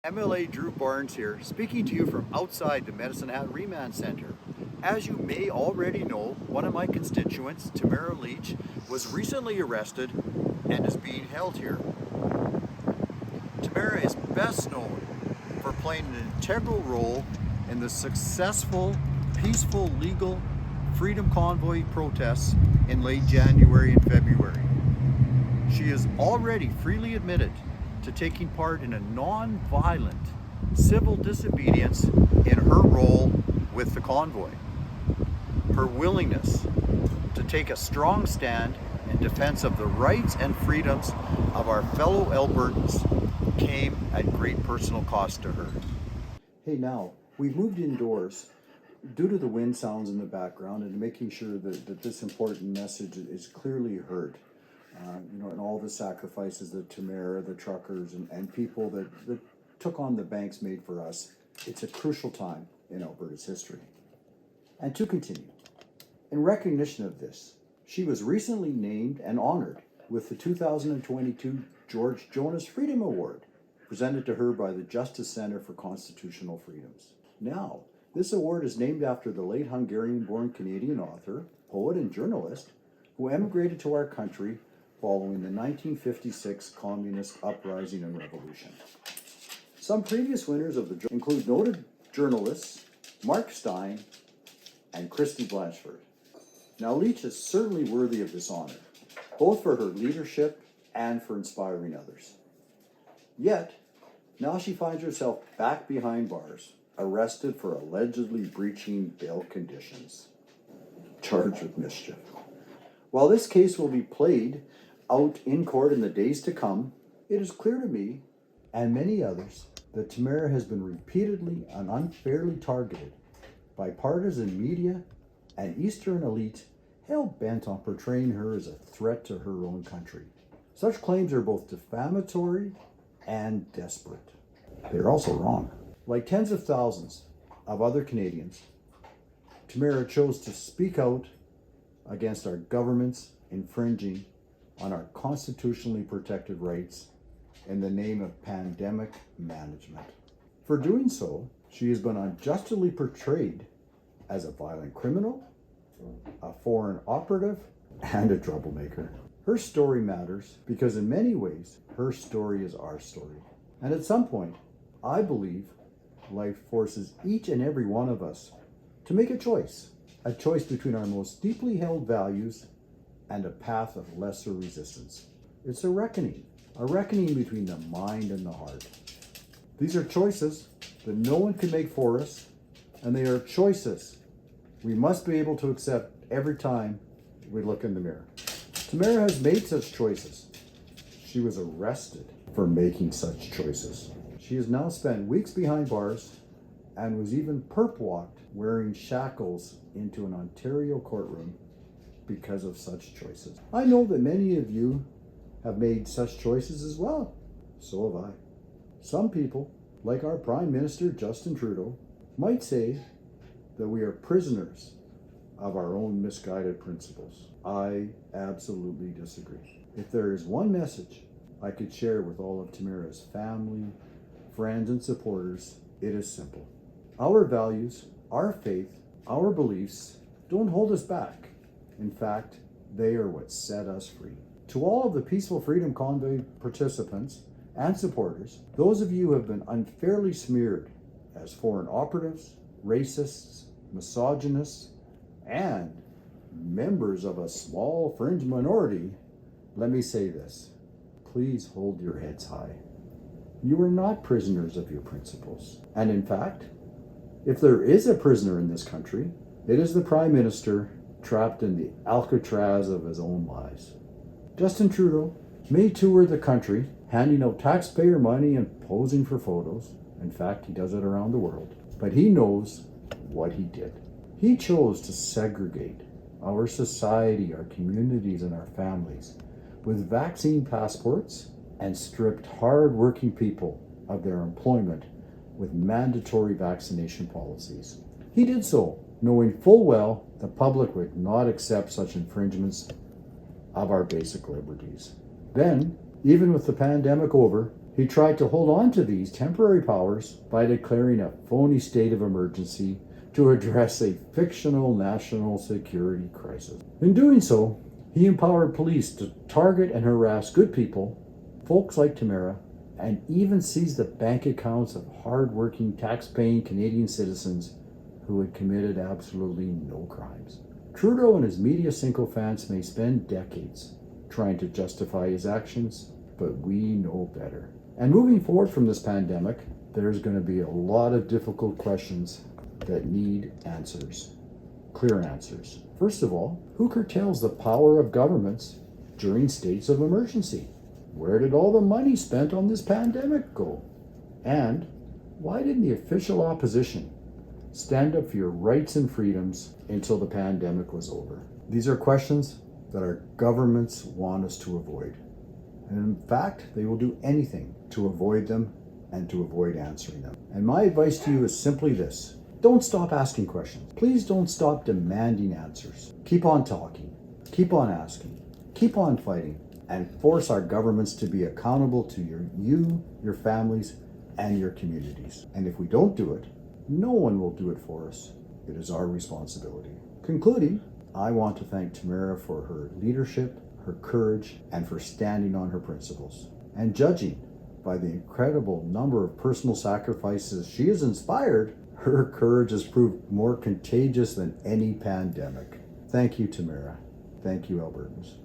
MLA Drew Barnes here, speaking to you from outside the Medicine Hat Remand Center. As you may already know, one of my constituents, Tamara Lich, was recently arrested and is being held here. Tamara is best known for playing an integral role in the successful, peaceful, legal Freedom Convoy protests in late January and February. She has already freely admitted to taking part in a non-violent civil disobedience in her role with the convoy. Her willingness to take a strong stand in defense of the rights and freedoms of our fellow Albertans came at great personal cost to her. Hey, now, we've moved indoors due to the wind sounds in the background and making sure that this important message is clearly heard. And all the sacrifices that Tamara, the truckers, and people that took on the banks made for us. It's a crucial time in Alberta's history. And to continue, in recognition of this, she was recently named and honored with the 2022 George Jonas Freedom Award, presented to her by the Justice Center for Constitutional Freedoms. Now, this award is named after the late Hungarian-born Canadian author, poet, and journalist who emigrated to our country following the 1956 Communist Uprising and Revolution. Some previous winners of the include noted journalists Mark Stein and Christy Blatchford. Now, Lich is certainly worthy of this honor, both for her leadership and for inspiring others. Yet, now she finds herself back behind bars, arrested for allegedly breaching bail conditions, charged with mischief. While this case will be played out in court in the days to come, it is clear to me and many others that Tamara has been repeatedly and unfairly targeted by partisan media and Eastern elite hell-bent on portraying her as a threat to her own country. Such claims are both defamatory and desperate. They're also wrong. Like tens of thousands of other Canadians, Tamara chose to speak out against our government's infringing on our constitutionally protected rights in the name of pandemic management. For doing so, she has been unjustly portrayed as a violent criminal, a foreign operative, and a troublemaker. Her story matters because in many ways, her story is our story. And at some point, I believe life forces each and every one of us to make a choice between our most deeply held values and a path of lesser resistance. It's a reckoning between the mind and the heart. These are choices that no one can make for us, and they are choices we must be able to accept every time we look in the mirror. Tamara has made such choices. She was arrested for making such choices. She has now spent weeks behind bars and was even perp-walked wearing shackles into an Ontario courtroom because of such choices. I know that many of you have made such choices as well. So have I. Some people, like our Prime Minister Justin Trudeau, might say that we are prisoners of our own misguided principles. I absolutely disagree. If there is one message I could share with all of Tamara's family, friends, and supporters, it is simple. Our values, our faith, our beliefs don't hold us back. In fact, they are what set us free. To all of the Peaceful Freedom Convoy participants and supporters, those of you who have been unfairly smeared as foreign operatives, racists, misogynists, and members of a small fringe minority, let me say this. Please hold your heads high. You are not prisoners of your principles. And in fact, if there is a prisoner in this country, it is the Prime Minister trapped in the Alcatraz of his own lies. Justin Trudeau may tour the country, handing out taxpayer money and posing for photos. In fact, he does it around the world. But he knows what he did. He chose to segregate our society, our communities, and our families with vaccine passports and stripped hard-working people of their employment with mandatory vaccination policies. He did so knowing full well the public would not accept such infringements of our basic liberties. Then, even with the pandemic over, He tried to hold on to these temporary powers by declaring a phony state of emergency to address a fictional national security crisis. In doing so, he empowered police to target and harass good people, folks like Tamara, and even seized the bank accounts of hard-working, tax-paying Canadian citizens who had committed absolutely no crimes. Trudeau and his media sycophants may spend decades trying to justify his actions, but we know better. And moving forward from this pandemic, there's going to be a lot of difficult questions that need answers, clear answers. First of all, who curtails the power of governments during states of emergency? Where did all the money spent on this pandemic go? And why didn't the official opposition stand up for your rights and freedoms until the pandemic was over? These are questions that our governments want us to avoid. And in fact, they will do anything to avoid them and to avoid answering them. And my advice to you is simply this. Don't stop asking questions. Please don't stop demanding answers. Keep on talking. Keep on asking. Keep on fighting. And force our governments to be accountable to you, your families, and your communities. And if we don't do it, no one will do it for us. It is our responsibility. Concluding, I want to thank Tamara for her leadership, her courage, and for standing on her principles. And judging by the incredible number of personal sacrifices she has inspired, her courage has proved more contagious than any pandemic. Thank you, Tamara. Thank you, Albertans.